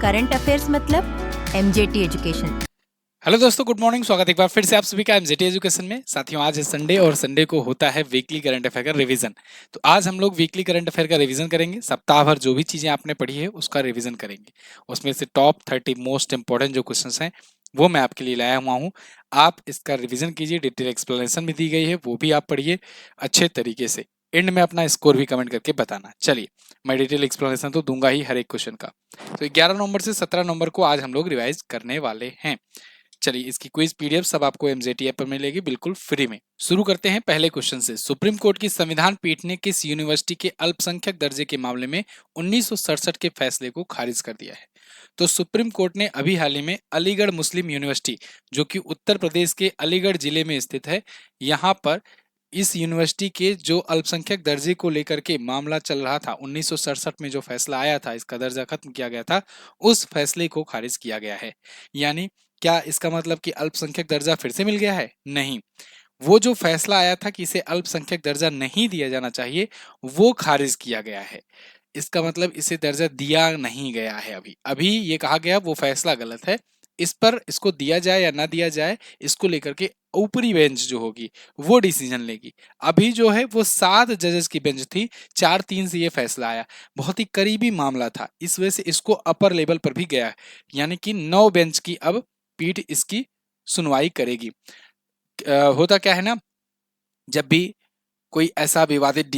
Current affairs मतलब MJT education. Hello दोस्तों, good morning. स्वागत है एक बार फिर से आप सभी का एमजेटी एजुकेशन में। साथियों, आज है संडे और संडे को होता है वीकली करंट अफेयर का रिवीजन। तो आज हम लोग वीकली करंट अफेयर का रिवीजन करेंगे। सप्ताह भर जो भी चीजें आपने पढ़ी है उसका रिवीजन करेंगे। उसमें से टॉप 30 मोस्ट इंपॉर्टेंट जो क्वेश्चंस हैं वो मैं आपके लिए लाया हुआ हूँ। आप इसका रिवीजन कीजिए, डिटेल एक्सप्लेनेशन भी दी गई है, वो भी आप पढ़िए अच्छे तरीके से। एंड में अपना स्कोर भी कमेंट करके बताना। चलिए, मैं डिटेल एक्सप्लेनेशन तो दूंगा ही हर एक क्वेश्चन का। तो 11 नवंबर से 17 नवंबर को आज हम लोग रिवाइज करने वाले हैं। चलिए, इसकी क्विज पीडीएफ सब आपको एमजेटी ऐप पर मिलेगी बिल्कुल फ्री में। शुरू करते हैं पहले क्वेश्चन से। सुप्रीम कोर्ट की संविधान पीठ ने किस यूनिवर्सिटी के अल्पसंख्यक दर्जे के मामले में 1967 के फैसले को खारिज कर दिया है? तो सुप्रीम कोर्ट ने अभी हाल ही में अलीगढ़ मुस्लिम यूनिवर्सिटी, जो कि उत्तर प्रदेश के अलीगढ़ जिले में स्थित है, यहाँ पर इस यूनिवर्सिटी के जो अल्पसंख्यक दर्जे को लेकर के मामला चल रहा था, 1967 में जो फैसला आया था, इसका दर्जा खत्म किया गया था, उस फैसले को खारिज किया गया है। यानी क्या इसका मतलब कि अल्पसंख्यक दर्जा फिर से मिल गया है? नहीं, वो जो फैसला आया था कि इसे अल्पसंख्यक दर्जा नहीं दिया जाना चाहिए, वो खारिज किया गया है। इसका मतलब इसे दर्जा दिया नहीं गया है। अभी अभी ये कहा गया वो फैसला गलत है। इस पर इसको दिया जाए या ना दिया जाए, इसको लेकर के ऊपरी बेंच जो होगी वो डिसीजन लेगी। अभी जो है वो 7 जजेस की बेंच थी, 4-3 से ये फैसला आया। बहुत ही करीबी मामला था, इस वजह से इसको अपर लेवल पर भी गया है। यानी कि 9 बेंच की अब पीठ इसकी सुनवाई करेगी। होता क्या है ना, जब भी कोई ऐसा विवादित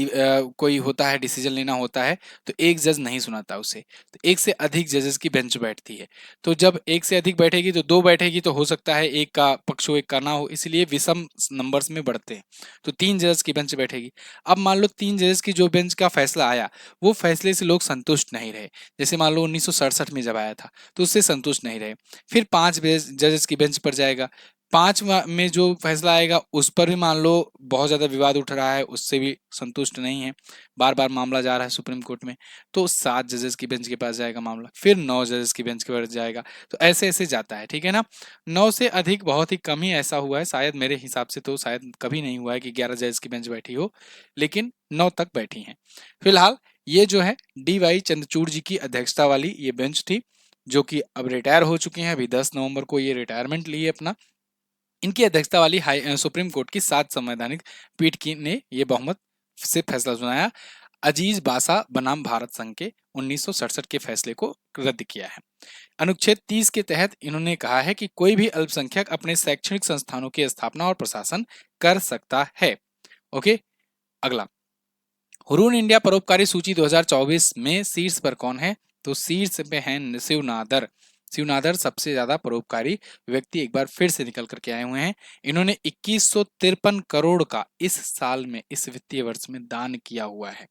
कोई होता है, डिसीजन लेना होता है, तो एक जज नहीं सुनाता उसे, तो एक से अधिक जजेस की बेंच बैठती है। तो जब एक से अधिक बैठेगी तो दो बैठेगी, तो हो सकता है एक का पक्ष हो एक का ना हो, इसलिए विषम नंबर्स में बढ़ते हैं। तो 3 जजेस की बेंच बैठेगी। अब मान लो 3 जजेस की जो बेंच का फैसला आया, वो फैसले से लोग संतुष्ट नहीं रहे। जैसे मान लो 1967 में जब आया था तो उससे संतुष्ट नहीं रहे। फिर 5 जजेस की बेंच पर जाएगा। 5 में जो फैसला आएगा उस पर भी मान लो बहुत ज़्यादा विवाद उठ रहा है, उससे भी संतुष्ट नहीं है, बार बार मामला जा रहा है सुप्रीम कोर्ट में, तो 7 जजेस की बेंच के पास जाएगा मामला, फिर 9 जजेस की बेंच के पास जाएगा। तो ऐसे ऐसे जाता है, ठीक है ना। 9 से अधिक बहुत ही कम ही ऐसा हुआ है, शायद मेरे हिसाब से तो शायद कभी नहीं हुआ है कि 11 जजेस की बेंच बैठी हो, लेकिन 9 तक बैठी हैं फिलहाल। ये जो है डी वाई चंद्रचूड़ जी की अध्यक्षता वाली ये बेंच थी, जो कि अब रिटायर हो चुके हैं। अभी 10 नवंबर को ये रिटायरमेंट ली है अपना। इनकी अध्यक्षता वाली सुप्रीम कोर्ट की 7 संवैधानिक पीठ की ने यह बहुमत से फैसला सुनाया। अजीज बासा बनाम भारत संघ के 1967 के फैसले को रद्द किया है। अनुच्छेद 30 के तहत इन्होंने कहा है कि कोई भी अल्पसंख्यक अपने शैक्षणिक संस्थानों की स्थापना और प्रशासन कर सकता है। ओके, अगला। हुरून इंडिया परोपकारी सूची 2024 में शीर्ष पर कौन है? तो शीर्ष पे हैं शिव नादर। शिव नादर सबसे ज्यादा परोपकारी व्यक्ति एक बार फिर से निकल करके आए हुए हैं। इन्होंने 2153 करोड़ का इस साल में, इस वित्तीय वर्ष में दान किया हुआ है।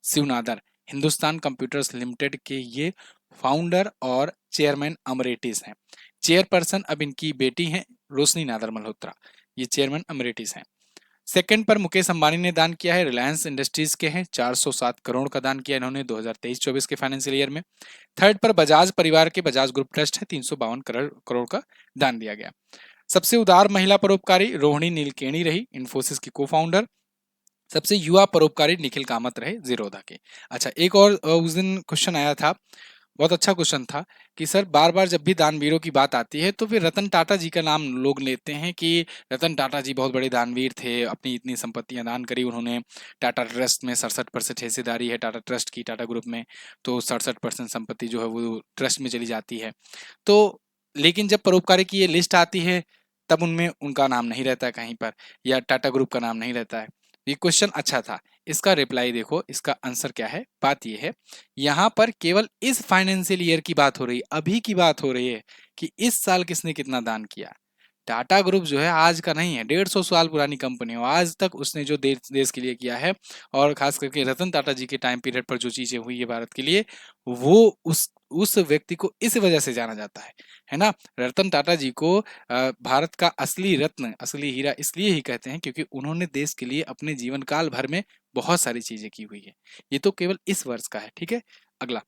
शिव नादर हिंदुस्तान कंप्यूटर्स लिमिटेड के ये फाउंडर और चेयरमैन अमरेटिस हैं। चेयरपर्सन अब इनकी बेटी हैं रोशनी नादर मल्होत्रा, ये चेयरमैन अमरेटिस हैं। सेकंड पर मुकेश अंबानी ने दान किया है, रिलायंस इंडस्ट्रीज के हैं, 407 करोड़ का दान किया इन्होंने 2023-24 के फाइनेंशियल ईयर में। थर्ड पर बजाज परिवार के बजाज ग्रुप ट्रस्ट है, 352 करोड़ का दान दिया गया। सबसे उदार महिला परोपकारी रोहिणी नीलकेणी रही, इन्फोसिस की को फाउंडर। सबसे युवा परोपकारी निखिल कामत रहे, जीरोधा के। अच्छा, एक और उस दिन क्वेश्चन आया था, बहुत अच्छा क्वेश्चन था, कि सर बार बार जब भी दानवीरों की बात आती है तो फिर रतन टाटा जी का नाम लोग लेते हैं कि रतन टाटा जी बहुत बड़े दानवीर थे, अपनी इतनी संपत्तियां दान करी उन्होंने। टाटा ट्रस्ट में 67% हिस्सेदारी है टाटा ट्रस्ट की, टाटा ग्रुप में, तो 67% संपत्ति जो है वो ट्रस्ट में चली जाती है। तो लेकिन जब परोपकारी की ये लिस्ट आती है तब उनमें उनका नाम नहीं रहता है कहीं पर, या टाटा ग्रुप का नाम नहीं रहता है। ये क्वेश्चन अच्छा था, इसका रिप्लाई देखो, इसका आंसर क्या है। बात ये है, यहाँ पर केवल इस फाइनेंशियल ईयर की बात हो रही है, अभी की बात हो रही है कि इस साल किसने कितना दान किया। टाटा ग्रुप जो है आज का नहीं है, 150 साल पुरानी कंपनी है, आज तक उसने जो देश देश के लिए किया है, और खास करके रतन टाटा जी के टाइम पीरियड पर जो चीजें हुई है भारत के लिए, वो उस व्यक्ति को इस वजह से जाना जाता है ना। रतन टाटा जी को भारत का असली रत्न, असली हीरा इसलिए ही कहते हैं क्योंकि उन्होंने देश के लिए अपने जीवन काल भर में बहुत सारी चीजें की हुई है। ये तो केवल इस वर्ष का है, ठीक है। अगला,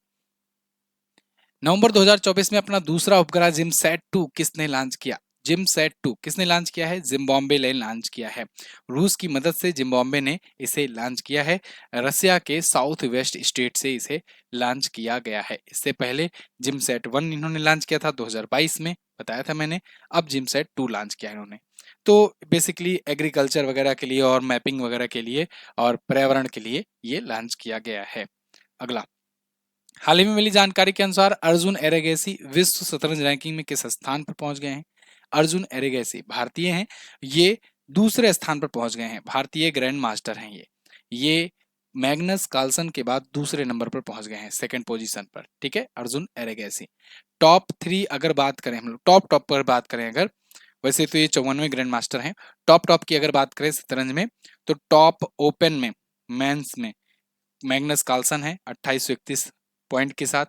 नवंबर 2024 में अपना दूसरा उपग्रह जिमसैट 2 किसने लॉन्च किया? जिमसैट 2 किसने लॉन्च किया है? जिम्बाब्वे ने लॉन्च किया है। रूस की मदद से जिम्बाब्वे ने इसे लॉन्च किया है। रसिया के साउथ वेस्ट स्टेट से इसे लॉन्च किया गया है। इससे पहले जिमसैट 1 इन्होंने लॉन्च किया था 2022 में, बताया था मैंने। अब जिमसैट 2 लॉन्च किया है इन्होंने। तो बेसिकली एग्रीकल्चर वगैरह के लिए और मैपिंग वगैरह के लिए और पर्यावरण के लिए ये लॉन्च किया गया है। अगला, हाल ही में मिली जानकारी के अनुसार अर्जुन एरेगैसी विश्व शतरंज रैंकिंग में किस स्थान पर पहुंच गए हैं? अर्जुन एरेगैसी भारतीय हैं, ये दूसरे स्थान पर पहुंच गए हैं। भारतीय ग्रैंड मास्टर हैं ये मैग्नस कार्लसन के बाद दूसरे नंबर पर पहुंच गए हैं, सेकंड पोजीशन पर। ठीक है, अर्जुन एरेगैसी। टॉप 3 अगर बात करें हम लोग, टॉप पर बात करें अगर, वैसे तो ये 54वें ग्रैंड मास्टर हैं। टॉप की अगर बात करें शतरंज में, तो टॉप ओपन में मेंस में मैग्नस कार्लसन है 2831 पॉइंट के साथ।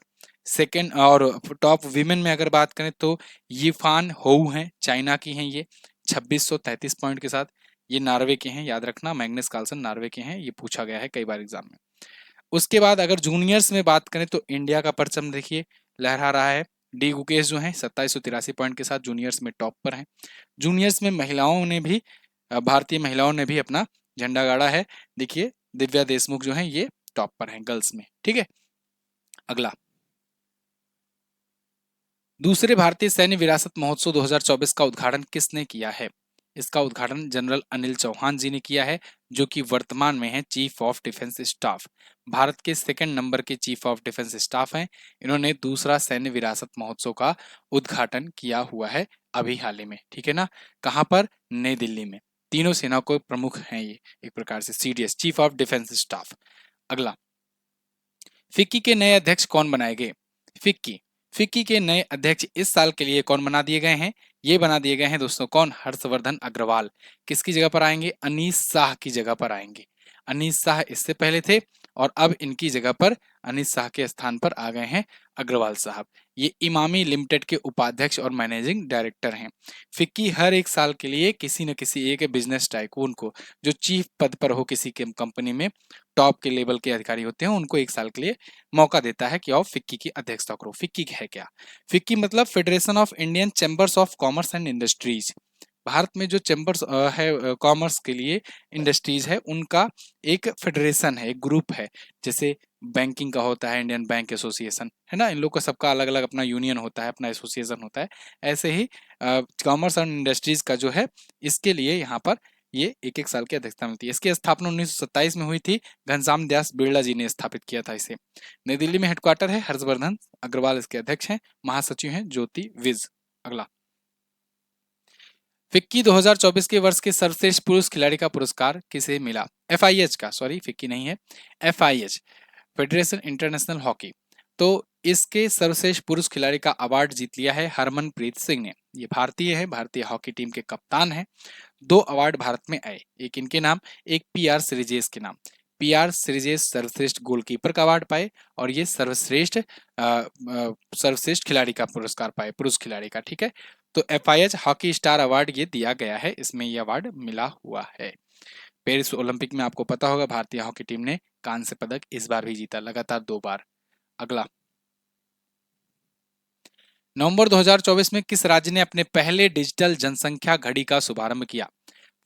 सेकंड, और टॉप विमेन में अगर बात करें तो यिफान होउ हैं, चाइना की हैं ये 2633 पॉइंट के साथ। ये नॉर्वे के हैं, याद रखना, मैग्नस कार्लसन नॉर्वे के हैं, ये पूछा गया है कई बार एग्जाम में। उसके बाद अगर जूनियर्स में बात करें तो इंडिया का परचम देखिए लहरा रहा है। डी गुकेश जो है 2783 पॉइंट के साथ जूनियर्स में टॉप पर हैं। जूनियर्स में महिलाओं ने भी, भारतीय महिलाओं ने भी अपना झंडा गाड़ा है। देखिए दिव्या देशमुख जो है ये टॉप पर हैं गर्ल्स में। ठीक है, अगला, दूसरे भारतीय सैन्य विरासत महोत्सव 2024 का उद्घाटन किसने किया है? इसका उद्घाटन जनरल अनिल चौहान जी ने किया है, जो कि वर्तमान में है chief of defence staff. Bharat के सेकंड नंबर के चीफ ऑफ डिफेंस स्टाफ हैं। इन्होंने दूसरा सैन्य विरासत महोत्सव का उद्घाटन किया हुआ है अभी हाल ही में। ठीक है ना, कहां पर? नई दिल्ली में। तीनों सेनाओं के प्रमुख हैं ये, एक प्रकार से CDS, chief of defence staff. अगला, फिक्की के नए अध्यक्ष कौन बनाए गए? फिक्की फिक्की के नए अध्यक्ष इस साल के लिए कौन बना दिए गए हैं? ये बना दिए गए हैं दोस्तों, कौन? हर्षवर्धन अग्रवाल। किसकी जगह पर आएंगे? अनीस शाह की जगह पर आएंगे। अनीस शाह इससे पहले थे और अब इनकी जगह पर, अनीस शाह के स्थान पर आ गए हैं अग्रवाल साहब। ये इमामी लिमिटेड के उपाध्यक्ष और मैनेजिंग डायरेक्टर हैं। फिक्की हर एक साल के लिए किसी न किसी एक बिजनेस टाइकून को, जो चीफ पद पर हो किसी के कंपनी में, टॉप के लेवल के अधिकारी होते हैं, उनको एक साल के लिए मौका देता है कि आओ फिक्की की अध्यक्षता करो। फिक्की है क्या? फिक्की मतलब federation of Indian chambers of commerce and industries. Bharat में जो चैम्बर्स है कॉमर्स के लिए, इंडस्ट्रीज है, उनका एक फेडरेशन है, एक ग्रुप है। जैसे बैंकिंग का होता है इंडियन बैंक एसोसिएशन, है ना, इन लोग का सबका अलग अलग अपना यूनियन होता है, अपना एसोसिएशन होता है। ऐसे ही कॉमर्स एंड इंडस्ट्रीज का जो है, इसके लिए यहाँ पर ये एक एक साल की अध्यक्षता मिलती है। इसकी स्थापना 1927 में हुई थी। घनश्याम दास बिरला जी ने स्थापित किया था इसे। नई दिल्ली में हेडक्वार्टर है। हर्षवर्धन अग्रवाल इसके अध्यक्ष हैं। महासचिव हैं ज्योति विज। अगला, फिक्की 2024 के वर्ष के सर्वश्रेष्ठ पुरुष खिलाड़ी का पुरस्कार किसे मिला? एफआईएच का, सॉरी फिक्की नहीं है, एफआईएच, फेडरेशन इंटरनेशनल हॉकी। तो इसके सर्वश्रेष्ठ पुरुष खिलाड़ी का अवार्ड जीत लिया है हरमनप्रीत सिंह ने। ये भारतीय है, भारतीय हॉकी टीम के कप्तान हैं। 2 अवार्ड भारत में आए, एक इनके नाम, एक पीआर श्रीजेश के नाम। पीआर श्रीजेश सर्वश्रेष्ठ गोलकीपर का अवार्ड पाए और ये सर्वश्रेष्ठ खिलाड़ी का पुरस्कार पाए, पुरुष खिलाड़ी का। ठीक है, तो एफआईएच हॉकी स्टार अवार्ड ये दिया गया है, इसमें ये अवार्ड मिला हुआ है। पेरिस ओलंपिक में आपको पता होगा भारतीय हॉकी टीम ने कांस्य पदक इस बार भी जीता, लगातार 2 बार। अगला, नवंबर 2024 में किस राज्य ने अपने पहले डिजिटल जनसंख्या घड़ी का शुभारंभ किया?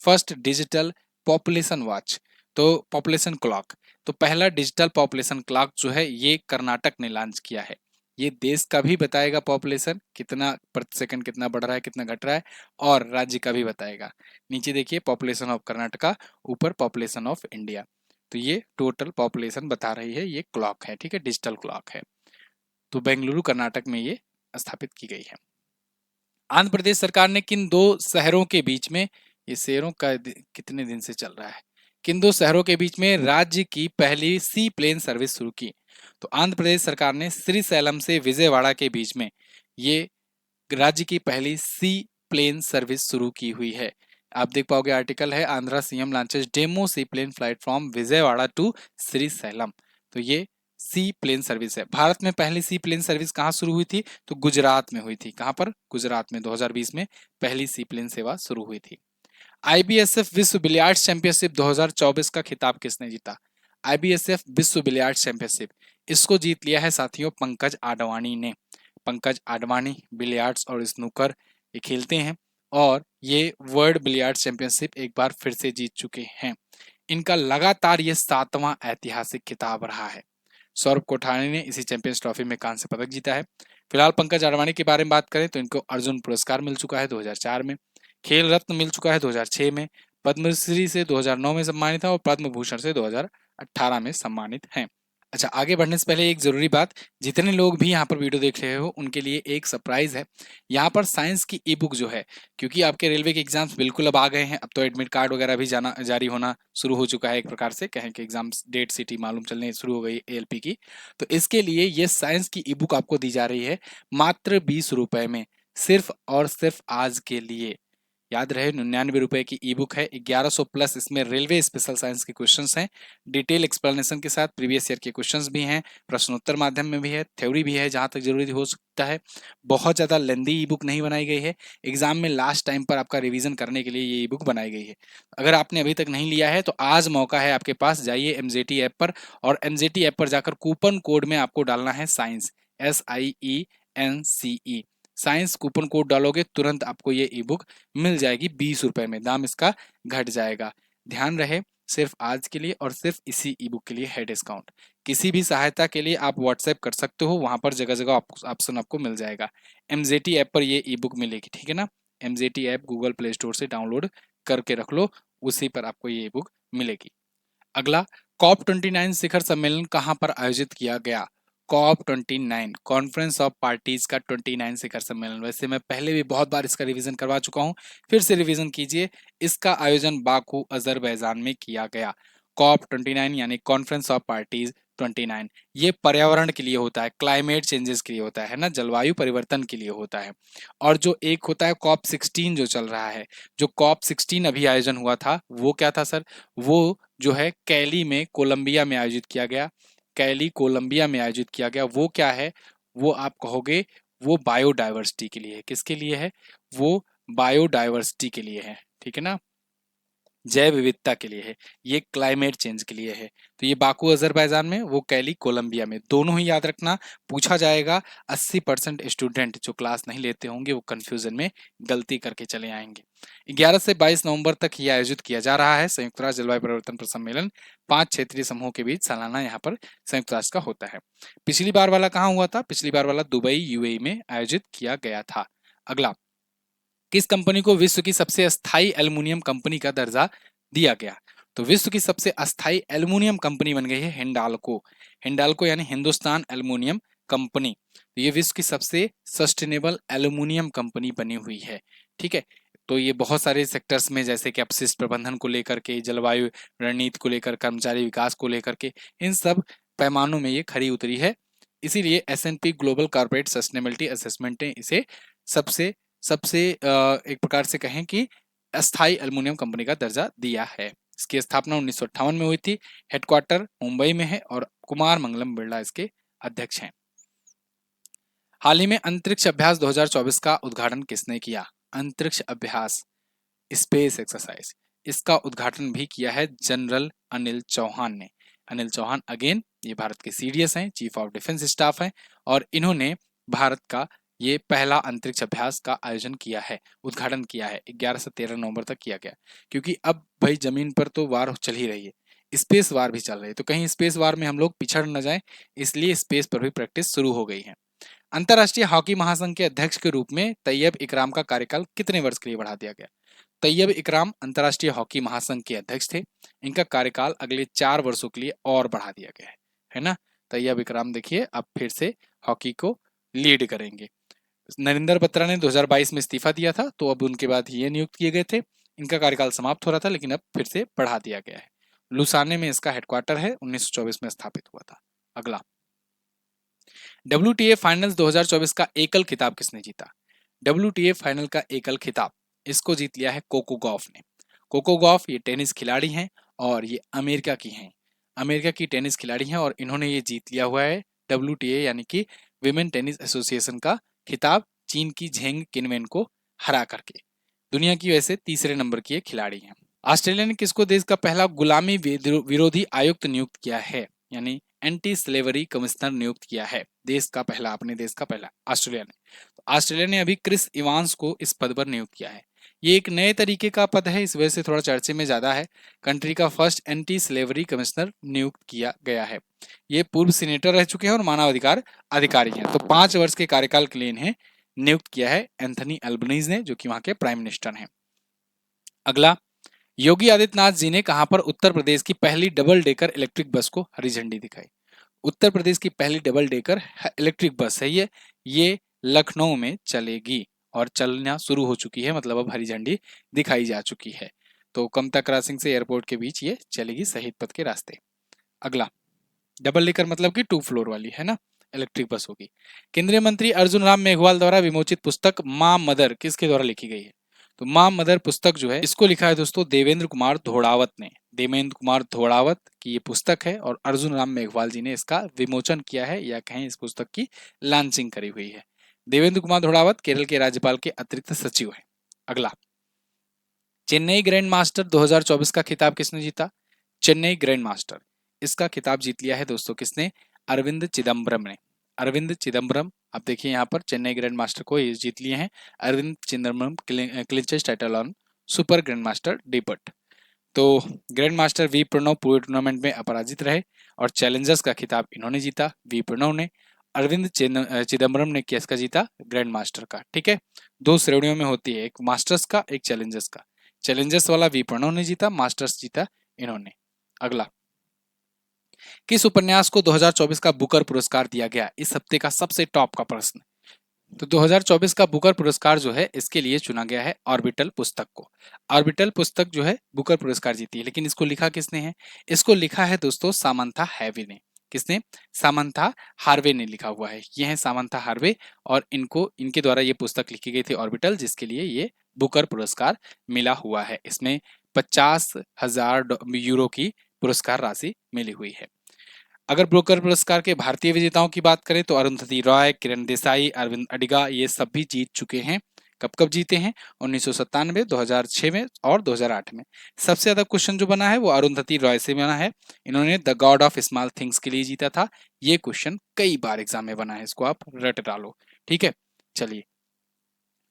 फर्स्ट डिजिटल पॉपुलेशन वॉच, तो पॉपुलेशन क्लॉक। तो पहला डिजिटल पॉपुलेशन क्लॉक जो है ये कर्नाटक ने लॉन्च किया है। ये देश का भी बताएगा पॉपुलेशन कितना प्रति सेकंड कितना बढ़ रहा है, कितना घट रहा है, और राज्य का भी बताएगा। नीचे देखिए पॉपुलेशन ऑफ कर्नाटका, ऊपर पॉपुलेशन ऑफ इंडिया। तो ये टोटल पॉपुलेशन बता रही है, ये क्लॉक है। ठीक है, डिजिटल क्लॉक है। तो बेंगलुरु कर्नाटक में ये स्थापित की गई है। आंध्र प्रदेश सरकार ने किन 2 शहरों के बीच में, ये शहरों का कितने दिन से चल रहा है, किन 2 शहरों के बीच में राज्य की पहली सी प्लेन सर्विस शुरू की? तो आंध्र प्रदेश सरकार ने श्रीशैलम से विजयवाड़ा के बीच में ये राज्य की पहली सी प्लेन सर्विस शुरू की हुई है। आप देख पाओगे आर्टिकल है, Andhra CM launches demo sea plane flight from Vijayawada to Srisailam. तो ये सी प्लेन सर्विस है। भारत में पहली सी प्लेन सर्विस कहाँ शुरू हुई थी? तो गुजरात में हुई थी। कहाँ पर? गुजरात में 2020 में पहली सी प्लेन सेवा शुरू हुई थी। आईबीएसएफ विश्व बिलियर्ड्स चैंपियनशिप 2024 का खिताब किसने जीता? आईबीएसएफ विश्व बिलियर्ड्स चैंपियनशिप, इसको जीत लिया है साथियों पंकज आडवाणी ने। पंकज आडवाणी बिलियर्ड्स और स्नूकर ये खेलते हैं और ये वर्ल्ड बिलियर्ड चैंपियनशिप एक बार फिर से जीत चुके हैं। इनका लगातार ये 7वां ऐतिहासिक खिताब रहा है। सौरभ कोठारी ने इसी चैंपियंस ट्रॉफी में कांस्य पदक जीता है। फिलहाल पंकज अडवाणी के बारे में बात करें तो इनको अर्जुन पुरस्कार मिल चुका है 2004 में, खेल रत्न मिल चुका है 2006 में, पद्मश्री से 2009 में सम्मानित है और पद्म भूषण से 2018 में सम्मानित हैं। अच्छा, आगे बढ़ने से पहले एक जरूरी बात, जितने लोग भी यहाँ पर वीडियो देख रहे हो उनके लिए एक सरप्राइज है। यहाँ पर साइंस की ई बुक जो है, क्योंकि आपके रेलवे के एग्जाम्स बिल्कुल अब आ गए हैं, अब तो एडमिट कार्ड वगैरह भी जारी होना शुरू हो चुका है, एक प्रकार से कहें कि एग्जाम्स डेट सिटी मालूम चलने शुरू हो गई एएलपी की। तो इसके लिए ये साइंस की ई बुक आपको दी जा रही है मात्र 20 रुपए में, सिर्फ और सिर्फ आज के लिए। याद रहे, 99 रुपए की ई बुक है, 1100 प्लस इसमें रेलवे स्पेशल साइंस के क्वेश्चंस हैं, डिटेल एक्सप्लेनेशन के साथ प्रीवियस ईयर के क्वेश्चंस भी हैं, प्रश्नोत्तर माध्यम में भी है, थ्योरी भी है जहां तक जरूरी हो सकता है। बहुत ज्यादा लेंदी ई बुक नहीं बनाई गई है, एग्जाम में लास्ट टाइम पर आपका रिवीजन करने के लिए ये ई बुक बनाई गई है। अगर आपने अभी तक नहीं लिया है तो आज मौका है आपके पास, जाइए एमजेटी ऐप पर और एमजेटी ऐप पर जाकर कूपन कोड में आपको डालना है science, SIENCE, science coupon code डालोगे तुरंत आपको ये ई बुक मिल जाएगी 20 रुपए में, दाम इसका घट जाएगा। ध्यान रहे, सिर्फ आज के लिए और सिर्फ इसी ई बुक के लिए है डिस्काउंट। किसी भी सहायता के लिए आप व्हाट्सएप कर सकते हो, वहां पर जगह जगह ऑप्शन आपको मिल जाएगा। एमजेटी ऐप पर ये ई बुक मिलेगी, ठीक है ना। MJT app Google play store से डाउनलोड करके रख लो, उसी पर आपको ये ई बुक मिलेगी। अगला, COP29 शिखर सम्मेलन कहां पर आयोजित किया गया? COP29 कॉन्फ्रेंस ऑफ पार्टीज का 29 शिखर सम्मेलन। वैसे मैं पहले भी बहुत बार इसका रिवीजन करवा चुका हूं, फिर से रिवीजन कीजिए। इसका आयोजन बाकू अजरबैजान में किया गया। COP29 यानी कॉन्फ्रेंस ऑफ पार्टीज 29, ये पर्यावरण के लिए होता है, क्लाइमेट चेंजेस के लिए होता है ना, जलवायु परिवर्तन के लिए होता है। और जो एक होता है COP16 जो चल रहा है, जो COP16 अभी आयोजन हुआ था वो क्या था सर? वो जो है कैली में कोलंबिया में आयोजित किया गया, कैली कोलंबिया में आयोजित किया गया। वो क्या है? वो आप कहोगे वो बायोडाइवर्सिटी के लिए है। किसके लिए है? वो बायोडाइवर्सिटी के लिए है, ठीक है ना, जैव विविधता के लिए है, ये क्लाइमेट चेंज के लिए है। तो ये बाकू अजरबैजान में, वो कैली कोलंबिया में, दोनों ही याद रखना, पूछा जाएगा। 80% स्टूडेंट जो क्लास नहीं लेते होंगे वो कंफ्यूजन में गलती करके चले आएंगे। 11 से 22 नवंबर तक ये आयोजित किया जा रहा है संयुक्त राष्ट्र जलवायु परिवर्तन पर सम्मेलन। 5 क्षेत्रीय समूहों के बीच सालाना यहाँ पर संयुक्त राष्ट्र का होता है। पिछली बार वाला कहाँ हुआ था? पिछली बार वाला दुबई यूएई में आयोजित किया गया था। अगला, किस कंपनी को विश्व की सबसे अस्थायी एल्युमिनियम कंपनी का दर्जा दिया गया? तो विश्व की सबसे अस्थायी एल्युमिनियम कंपनी बन गई है हिंडाल्को। हिंडाल्को यानी हिंदुस्तान एल्युमिनियम कंपनी। तो ये विश्व की सबसे सस्टेनेबल एल्युमिनियम कंपनी बनी हुई है, ठीक है। तो ये बहुत सारे सेक्टर्स में, जैसे कि अपशिष्ट प्रबंधन को लेकर के, जलवायु रणनीति को लेकर, कर्मचारी विकास को लेकर के, इन सब पैमानों में ये खरी उतरी है। इसीलिए S&P global corporate sustainability assessment ने इसे सबसे सबसे एक प्रकार से कहें कि अस्थायी एल्युमिनियम कंपनी का दर्जा दिया है। इसकी स्थापना 1958 में हुई थी, हेडक्वार्टर मुंबई में है और कुमार मंगलम बिरला इसके अध्यक्ष हैं। हाल ही में अंतरिक्ष अभ्यास 2024 का उद्घाटन किसने किया? अंतरिक्ष अभ्यास, स्पेस एक्सरसाइज, इसका उद्घाटन भी किया है जनरल अनिल चौहान ने। अनिल चौहान अगेन ये भारत के CDS हैं, चीफ ऑफ डिफेंस स्टाफ हैं, और इन्होंने भारत का ये पहला अंतरिक्ष अभ्यास का आयोजन किया है, उद्घाटन किया है। 11 से 13 नवंबर तक किया गया, क्योंकि अब भाई जमीन पर तो वार चल ही रही है, स्पेस वार भी चल रही है, तो कहीं स्पेस वार में हम लोग पिछड़ न जाए, इसलिए स्पेस पर भी प्रैक्टिस शुरू हो गई है। अंतरराष्ट्रीय हॉकी महासंघ के अध्यक्ष के रूप में तैयब इकराम का कार्यकाल कितने वर्ष के लिए बढ़ा दिया गया? तैयब इकराम अंतरराष्ट्रीय हॉकी महासंघ के अध्यक्ष थे, इनका कार्यकाल अगले 4 वर्षों के लिए और बढ़ा दिया गया है ना। तैयब इकराम देखिए अब फिर से हॉकी को लीड करेंगे। नरेंद्र बत्रा ने 2022 में इस्तीफा दिया था, तो अब उनके बाद ये नियुक्त किए गए थे। इनका कार्यकाल समाप्त हो रहा था, लेकिन अब फिर से बढ़ा दिया गया है। लुसाने में इसका हेडक्वार्टर है, 1924 में स्थापित हुआ था। अगला, WTA फाइनल्स 2024 का एकल खिताब किसने जीता? WTA फाइनल का एकल खिताब इसको जीत लिया है कोको गॉफ ने। कोको गॉफ ये टेनिस खिलाड़ी हैं और ये अमेरिका की हैं, अमेरिका की टेनिस खिलाड़ी हैं, और इन्होंने ये जीत लिया हुआ है WTA यानी कि विमेन टेनिस एसोसिएशन का खिताब, चीन की झेंग किनवेन को हरा करके। दुनिया की वैसे तीसरे नंबर की ये खिलाड़ी हैं। ऑस्ट्रेलिया ने किसको देश का पहला गुलामी विरोधी आयुक्त नियुक्त किया है, यानी एंटी स्लेवरी कमिश्नर नियुक्त किया है? देश का पहला, अपने देश का पहला ऑस्ट्रेलिया ने। तो ऑस्ट्रेलिया ने अभी क्रिस इवांस को इस पद पर नियुक्त किया है। ये एक नए तरीके का पद है, इस वजह से थोड़ा चर्चे में ज्यादा है। कंट्री का फर्स्ट एंटी स्लेवरी कमिश्नर नियुक्त किया गया है। ये पूर्व सीनेटर रह चुके हैं और मानवाधिकार अधिकारी हैं। तो 5 वर्ष के कार्यकाल के लिए इन्हें नियुक्त किया है एंथनी अल्बनीज ने, जो कि वहां के प्राइम मिनिस्टर हैं। अगला, योगी आदित्यनाथ जी ने कहां पर उत्तर प्रदेश की पहली डबल डेकर इलेक्ट्रिक बस को हरी झंडी दिखाई? उत्तर प्रदेश की पहली डबल डेकर इलेक्ट्रिक बस है ये लखनऊ में चलेगी और चलना शुरू हो चुकी है, मतलब अब हरी झंडी दिखाई जा चुकी है। तो कमता क्रॉसिंग से एयरपोर्ट के बीच ये चलेगी शहीद पथ के रास्ते। अगला, डबल डेकर मतलब कि 2 फ्लोर वाली है ना, इलेक्ट्रिक बस होगी। केंद्रीय मंत्री अर्जुन राम मेघवाल द्वारा विमोचित पुस्तक माँ मदर किसके द्वारा लिखी गई है? तो माँ मदर पुस्तक जो है इसको लिखा है दोस्तों देवेंद्र कुमार धोड़ावत ने। देवेंद्र कुमार धोड़ावत की ये पुस्तक है और अर्जुन राम मेघवाल जी ने इसका विमोचन किया है, या कहें इस पुस्तक की लॉन्चिंग करी हुई है। देवेंद्र कुमार धोड़ावत केरल के राज्यपाल के अतिरिक्त सचिव हैं। अगला, चेन्नई ग्रैंड मास्टर 2024 का खिताब किसने जीता? चेन्नई ग्रैंड मास्टर, इसका खिताब जीत लिया है दोस्तों किसने? अरविंद चिदम्बरम ने। अरविंद चिदम्बरम, आप देखिए यहाँ पर चेन्नई ग्रैंड मास्टर को ये जीत लिए हैं। Arvind Chidambaram clinches title on super grand master debut. तो ग्रैंड मास्टर वी प्रणव पूरे टूर्नामेंट में अपराजित रहे और चैलेंजर्स का खिताब इन्होंने जीता, वी प्रणव ने। अरविंद चिदम्बरम ने किसका जीता? ग्रैंड मास्टर का। ठीक है, 2 श्रेणियों में होती है, एक मास्टर्स का, एक चैलेंजर्स का। चैलेंजर्स वाला वी प्रणव ने जीता, मास्टर्स जीता इन्होंने। अगला, किस उपन्यास को 2024 का बुकर पुरस्कार दिया गया? इस हफ्ते का सबसे टॉप का प्रश्न। तो 2024 का बुकर पुरस्कार जो है इसके लिए चुना गया है ऑर्बिटल पुस्तक को। ऑर्बिटल पुस्तक जो है बुकर पुरस्कार जीती है, लेकिन इसको लिखा किसने है? इसको लिखा है दोस्तों सामंथा हैवे ने। किसने? सामंथा हार्वे ने लिखा हुआ है। ये है सामंथा हार्वे और इनके द्वारा ये पुस्तक लिखी गई थी ऑर्बिटल, जिसके लिए ये बुकर पुरस्कार मिला हुआ है। इसमें 50,000 यूरो की पुरस्कार राशि मिली हुई है। अगर ब्रोकर पुरस्कार के भारतीय विजेताओं की बात करें तो अरुंधति रॉय, किरण देसाई, अरविंद अडिगा ये सब भी जीत चुके हैं। कब कब जीते हैं? 1997, 2006 में और 2008 में। सबसे ज्यादा क्वेश्चन जो बना है वो अरुंधति रॉय से बना है। इन्होंने the God of small things के लिए जीता था। ये क्वेश्चन कई बार एग्जाम में बना है, इसको आप रट डालो। ठीक है, चलिए।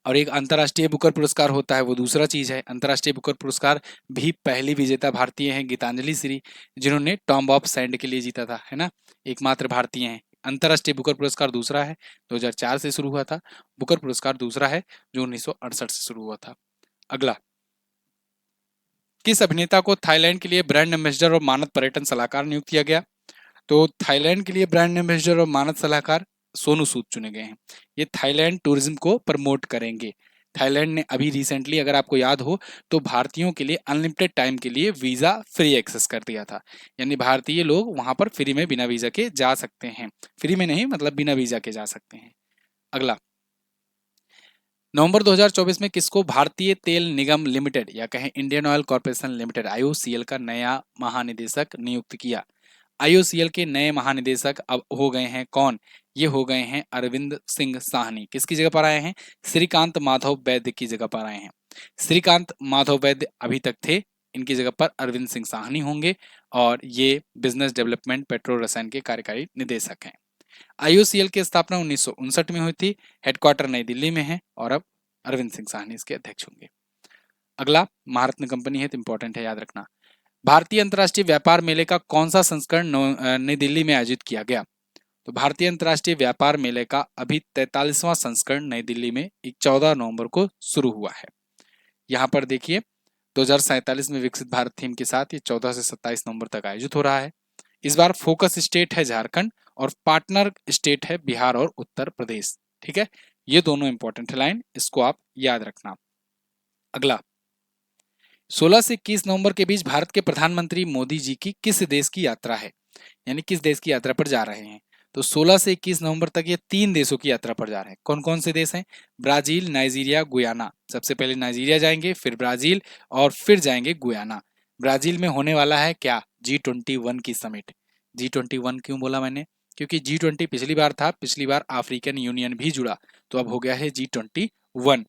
और एक अंतर्राष्ट्रीय बुकर पुरस्कार होता है, वो दूसरा चीज है। अंतर्राष्ट्रीय बुकर पुरस्कार भी पहली विजेता भारतीय हैं गीतांजलि श्री, जिन्होंने टॉम्ब ऑफ सैंड के लिए जीता था, है ना, एकमात्र भारतीय हैं। अंतर्राष्ट्रीय बुकर पुरस्कार दूसरा है, 2004 से शुरू हुआ था। बुकर पुरस्कार दूसरा है जो 1968 से शुरू हुआ था। अगला, किस अभिनेता को थाईलैंड के लिए ब्रांड एम्बेसडर और मानद पर्यटन सलाहकार नियुक्त किया गया? तो थाईलैंड के लिए ब्रांड एम्बेसडर और मानद सलाहकार सोनू सूद चुने गए हैं। ये थाईलैंड टूरिज्म को प्रमोट करेंगे। थाईलैंड ने अभी रिसेंटली, अगर आपको याद हो, तो भारतीयों के लिए अनलिमिटेड टाइम के लिए वीजा फ्री एक्सेस कर दिया था, यानी भारतीय लोग वहां पर फ्री में बिना वीजा के जा सकते हैं। फ्री में नहीं, मतलब बिना वीजा के जा सकते हैं। अगला, नवंबर 2024 में किसको भारतीय तेल निगम लिमिटेड या कहें Indian oil corporation limited IOCL का नया महानिदेशक नियुक्त किया? IOCL के नए महानिदेशक अब हो गए हैं कौन? ये हो गए हैं अरविंद सिंह साहनी। किसकी जगह पर आए हैं? श्रीकांत माधव वैद्य की जगह पर आए हैं। श्रीकांत माधव वैद्य अभी तक थे, इनकी जगह पर अरविंद सिंह साहनी होंगे और ये बिजनेस डेवलपमेंट पेट्रो रसायन के कार्यकारी निदेशक हैं। IOCL की स्थापना 1959 में हुई थी, हेडक्वार्टर नई दिल्ली में है और अब अरविंद सिंह साहनी इसके अध्यक्ष होंगे। अगला, महारत्न कंपनी है तो इंपॉर्टेंट है, याद रखना। भारतीय अंतर्राष्ट्रीय व्यापार मेले का कौन सा संस्करण नई दिल्ली में आयोजित किया गया? तो भारतीय अंतर्राष्ट्रीय व्यापार मेले का अभी 43वां संस्करण नई दिल्ली में 14 नवंबर को शुरू हुआ है। यहाँ पर देखिए 2047 में विकसित भारत थीम के साथ ये 14 से 27 नवंबर तक आयोजित हो रहा है। इस बार फोकस स्टेट है झारखंड और पार्टनर स्टेट है बिहार और उत्तर प्रदेश। ठीक है, ये दोनों इंपॉर्टेंट है लाइन, इसको आप याद रखना। अगला, 16 से 21 नवंबर के बीच भारत के प्रधानमंत्री मोदी जी की किस देश की यात्रा है, यानी किस देश की यात्रा पर जा रहे हैं? तो 16 से 21 नवंबर तक ये 3 देशों की यात्रा पर जा रहे हैं। कौन कौन से देश हैं? Brazil, Nigeria, Guyana. सबसे पहले नाइजीरिया जाएंगे, फिर ब्राजील और फिर जाएंगे गुयाना। ब्राजील में होने वाला है क्या? G21 की समिट। G21 क्यों बोला मैंने? क्योंकि G20 पिछली बार था, पिछली बार अफ्रीकन यूनियन भी जुड़ा, तो अब हो गया है G21।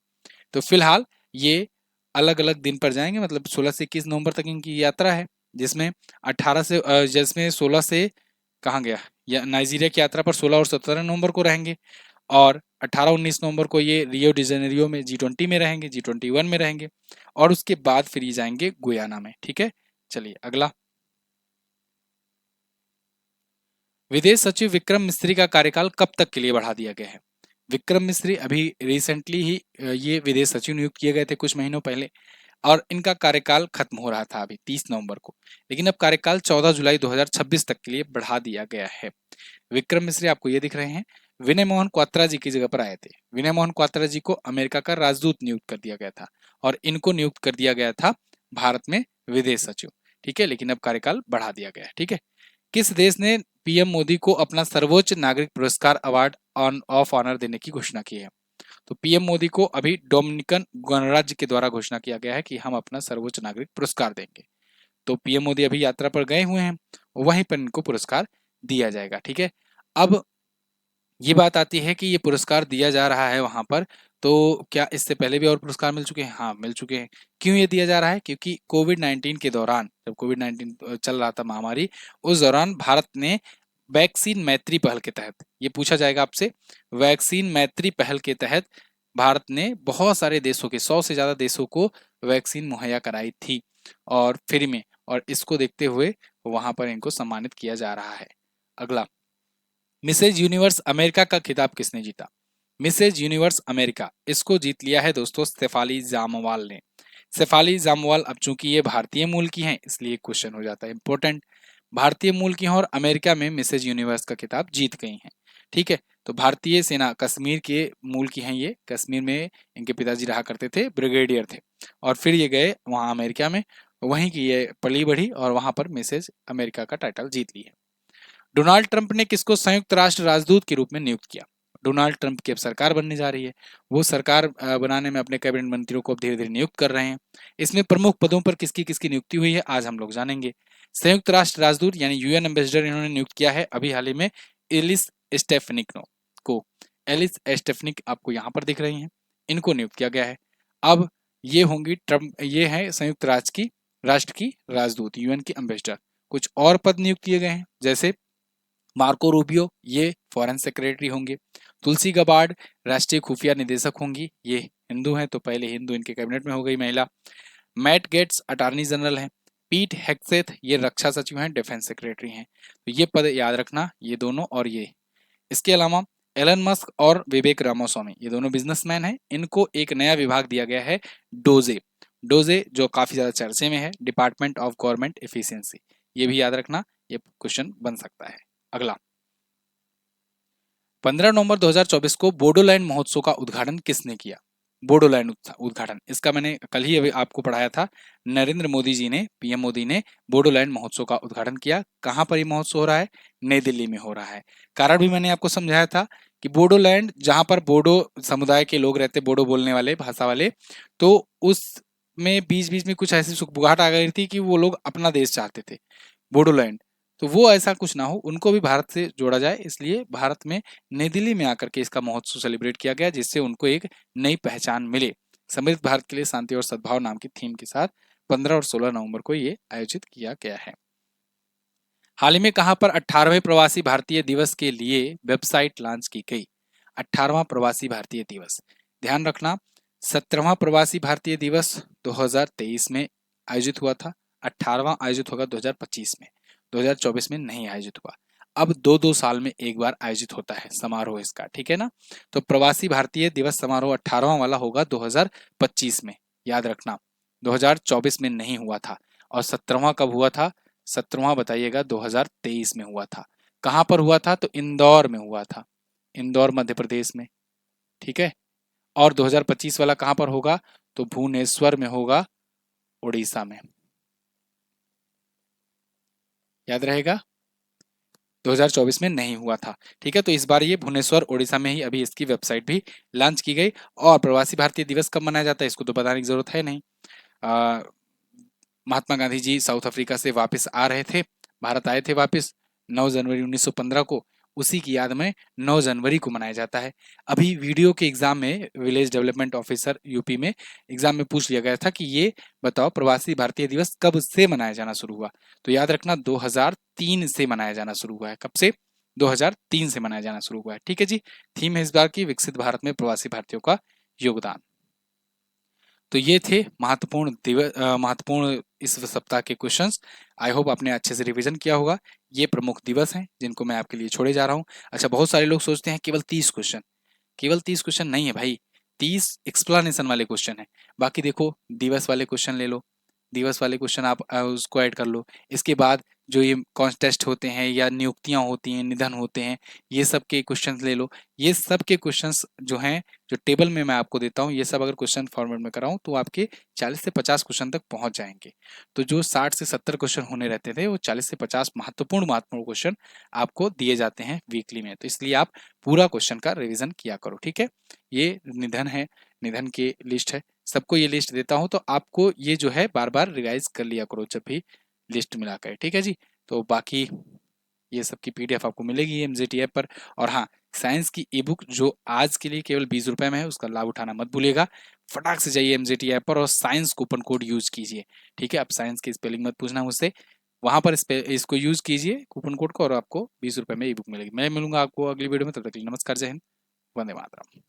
तो फिलहाल ये अलग अलग दिन पर जाएंगे, मतलब 16 से 21 नवंबर तक इनकी यात्रा है, जिसमें 16 से कहाँ गया, या नाइजीरिया की यात्रा पर 16 और 17 नवंबर को रहेंगे और 18-19 नवंबर को ये रियो डी जेनेरियो में G20 में रहेंगे, G21 में रहेंगे और उसके बाद फिर ये जाएंगे गुयाना में। ठीक है, चलिए अगला। विदेश सचिव विक्रम मिस्री का कार्यकाल कब तक के लिए बढ़ा दिया गया है? विक्रम मिस्री अभी रिसेंटली ही ये विदेश सचिव नियुक्त किए गए थे कुछ महीनों पहले और इनका कार्यकाल खत्म हो रहा था अभी 30 नवंबर को, लेकिन अब कार्यकाल 14 जुलाई 2026 तक के लिए बढ़ा दिया गया है। विक्रम मिस्री आपको ये दिख रहे हैं, विनय मोहन क्वात्रा जी की जगह पर आए थे। विनय मोहन क्वात्रा जी को अमेरिका का राजदूत नियुक्त कर दिया गया था और इनको नियुक्त कर दिया गया था भारत में विदेश सचिव। ठीक है, लेकिन अब कार्यकाल बढ़ा दिया गया है। ठीक है, किस देश ने पीएम मोदी को अपना सर्वोच्च नागरिक पुरस्कार अवार्ड ऑफ ऑनर देने की घोषणा की है? तो पीएम मोदी को अभी डोमिनिकन गणराज्य के द्वारा घोषणा किया गया है कि हम अपना सर्वोच्च नागरिक पुरस्कार देंगे। तो पीएम मोदी अभी यात्रा पर गए हुए हैं, वहीं पर इनको पुरस्कार दिया जाएगा। ठीक है, अब ये बात आती है कि ये पुरस्कार दिया जा रहा है वहां पर, तो क्या इससे पहले भी और पुरस्कार मिल चुके हैं? हाँ, मिल चुके हैं। क्यों ये दिया जा रहा है? क्योंकि कोविड-19 के दौरान, जब कोविड-19 चल रहा था महामारी, उस दौरान भारत ने वैक्सीन मैत्री पहल के तहत, ये पूछा जाएगा आपसे, वैक्सीन मैत्री पहल के तहत भारत ने बहुत सारे देशों के 100 से ज्यादा देशों को वैक्सीन मुहैया कराई थी और फ्री में, और इसको देखते हुए वहां पर इनको सम्मानित किया जा रहा है। अगला, मिसेज यूनिवर्स अमेरिका का खिताब किसने जीता? मिसेज यूनिवर्स अमेरिका, इसको जीत लिया है दोस्तों शेफाली जामवाल ने। शेफाली जामवाल, अब चूंकि ये भारतीय मूल की हैं इसलिए क्वेश्चन हो जाता है इंपॉर्टेंट। भारतीय मूल की हैं और अमेरिका में मिसेज यूनिवर्स का खिताब जीत गई हैं। ठीक है, तो भारतीय सेना कश्मीर के मूल की हैं ये, कश्मीर में इनके पिताजी रहा करते थे, ब्रिगेडियर थे और फिर ये गए वहां अमेरिका में, वहीं की ये पली बढ़ी और वहां पर मिसेज अमेरिका का टाइटल जीत ली है। डोनाल्ड ट्रंप ने किसको संयुक्त राष्ट्र राजदूत के रूप में नियुक्त किया? डोनाल्ड ट्रंप की अब सरकार बनने जा रही है, वो सरकार बनाने में अपने कैबिनेट मंत्रियों को अब धीरे धीरे नियुक्त कर रहे हैं। इसमें प्रमुख पदों पर किसकी किसकी नियुक्ति हुई है आज हम लोग जानेंगे। संयुक्त राष्ट्र राजदूत यानी यूएन एम्बेसडर इन्होंने नियुक्त किया है अभी हाल ही में एलिस स्टेफनिक को। एलिस स्टेफनिक आपको यहाँ पर दिख रही हैं, इनको नियुक्त किया गया है। अब ये होंगी ट्रंप, ये है संयुक्त राष्ट्र की राजदूत, यूएन की एम्बेसडर। कुछ और पद नियुक्त किए गए हैं, जैसे मार्को रूबियो, ये फॉरेन सेक्रेटरी होंगे। तुलसी गबार्ड राष्ट्रीय खुफिया निदेशक होंगी, ये हिंदू हैं तो पहले हिंदू इनके कैबिनेट में हो गई महिला। मैट गेट्स अटॉर्नी जनरल हैं। पीट हेग्सेथ ये रक्षा सचिव हैं, डिफेंस सेक्रेटरी हैं। तो ये पद याद रखना, ये दोनों और ये। इसके अलावा एलन मस्क और विवेक रामास्वामी, ये दोनों बिजनेसमैन हैं, इनको एक नया विभाग दिया गया है डोजे। डोजे जो काफी ज्यादा चर्चे में है, डिपार्टमेंट ऑफ गवर्नमेंट एफिशिएंसी, ये भी याद रखना, ये क्वेश्चन बन सकता है। अगला, 15 नवंबर 2024 को बोडोलैंड महोत्सव का उद्घाटन किसने किया? बोडोलैंड उद्घाटन, इसका मैंने कल ही अभी आपको पढ़ाया था। नरेंद्र मोदी जी ने, पीएम मोदी ने बोडोलैंड महोत्सव का उद्घाटन किया। कहां पर ये महोत्सव हो रहा है? नई दिल्ली में हो रहा है। कारण भी मैंने आपको समझाया था कि बोडोलैंड, जहां पर बोडो समुदाय के लोग रहते, बोडो बोलने वाले भाषा वाले, तो उसमें बीच बीच में कुछ ऐसी सुखबुगाहट आ गई थी कि वो लोग अपना देश चाहते थे, बोडोलैंड। तो वो ऐसा कुछ ना हो, उनको भी भारत से जोड़ा जाए, इसलिए भारत में नई दिल्ली में आकर के इसका महोत्सव सेलिब्रेट किया गया, जिससे उनको एक नई पहचान मिले। समृद्ध भारत के लिए शांति और सद्भाव नाम की थीम के साथ 15 और 16 नवंबर को ये आयोजित किया गया है। हाल ही में कहां पर 18वें प्रवासी भारतीय दिवस के लिए वेबसाइट लॉन्च की गई? 18वां प्रवासी भारतीय दिवस, ध्यान रखना 17वां प्रवासी भारतीय दिवस 2023 में आयोजित हुआ था, 18वां आयोजित होगा 2025 में, 2024 में नहीं आयोजित हुआ। अब 2-2 साल में एक बार आयोजित होता है समारोह इसका, ठीक है ना। तो प्रवासी भारतीय दिवस समारोह 18वां वाला होगा 2025 में, याद रखना 2024 में नहीं हुआ था। और 17वां कब हुआ था? 17वां बताइएगा 2023 में हुआ था। कहां पर हुआ था? तो इंदौर में हुआ था, इंदौर मध्य प्रदेश में, ठीक है। और 2025 वाला कहां पर होगा? तो भुवनेश्वर में होगा, उड़ीसा में, याद रहेगा। 2024 में नहीं हुआ था, ठीक है। तो इस बार ये भुवनेश्वर उड़ीसा में ही अभी इसकी वेबसाइट भी लॉन्च की गई। और प्रवासी भारतीय दिवस कब मनाया जाता है इसको तो बताने की जरूरत है नहीं। महात्मा गांधी जी साउथ अफ्रीका से वापस आ रहे थे, भारत आए थे वापस 9 जनवरी 1915 को, उसी की याद में 9 जनवरी को मनाया जाता है। अभी वीडियो के एग्जाम में, विलेज डेवलपमेंट ऑफिसर यूपी में एग्जाम में पूछ लिया गया था कि ये बताओ प्रवासी भारतीय दिवस कब से मनाया जाना शुरू हुआ? तो याद रखना 2003 से मनाया जाना शुरू हुआ है। कब से? 2003 से मनाया जाना शुरू हुआ है। ठीक है जी। थीम है इस बार की विकसित भारत में प्रवासी भारतीयों का योगदान। तो ये थे महत्वपूर्ण इस सप्ताह के क्वेश्चंस। आई होप आपने अच्छे से रिवीजन किया होगा। ये प्रमुख दिवस हैं जिनको मैं आपके लिए छोड़े जा रहा हूँ। अच्छा, बहुत सारे लोग सोचते हैं केवल 30 क्वेश्चन। केवल 30 क्वेश्चन नहीं है भाई, 30 एक्सप्लेनेशन वाले क्वेश्चन है। बाकी देखो, दिवस वाले क्वेश्चन ले लो, दिवस वाले क्वेश्चन आप उसको ऐड कर लो। इसके बाद जो ये कॉन्टेस्ट होते हैं या नियुक्तियां होती हैं, निधन होते हैं, ये सब के क्वेश्चंस ले लो। ये सब के क्वेश्चंस जो हैं, जो टेबल में मैं आपको देता हूँ, ये सब अगर क्वेश्चन फॉर्मेट में कराऊं तो आपके 40 से 50 क्वेश्चन तक पहुंच जाएंगे। तो जो 60 से 70 क्वेश्चन होने रहते थे, वो 40 से 50 महत्वपूर्ण क्वेश्चन आपको दिए जाते हैं वीकली में। तो इसलिए आप पूरा क्वेश्चन का रिविजन किया करो। ठीक है। ये निधन है, निधन की लिस्ट है, सबको ये लिस्ट देता हूँ, तो आपको ये जो है बार बार रिवाइज कर लिया करो जब भी लिस्ट मिलाकर। ठीक है जी। तो बाकी ये सब की पीडीएफ आपको मिलेगी एमजेटी ऐप पर। और हाँ, साइंस की ई बुक जो आज के लिए केवल 20 रुपए में है, उसका लाभ उठाना मत भूलिएगा। फटाक से जाइए एमजेटी ऐप पर और साइंस कूपन कोड यूज कीजिए। ठीक है। अब साइंस की स्पेलिंग मत पूछना मुझसे, वहां पर इसको यूज कीजिए कूपन कोड को, और आपको 20 रुपए में ई बुक मिलेगी। मैं मिलूंगा आपको अगली वीडियो में, तब तक के लिए नमस्कार, जय हिंद, वंदे मातरम।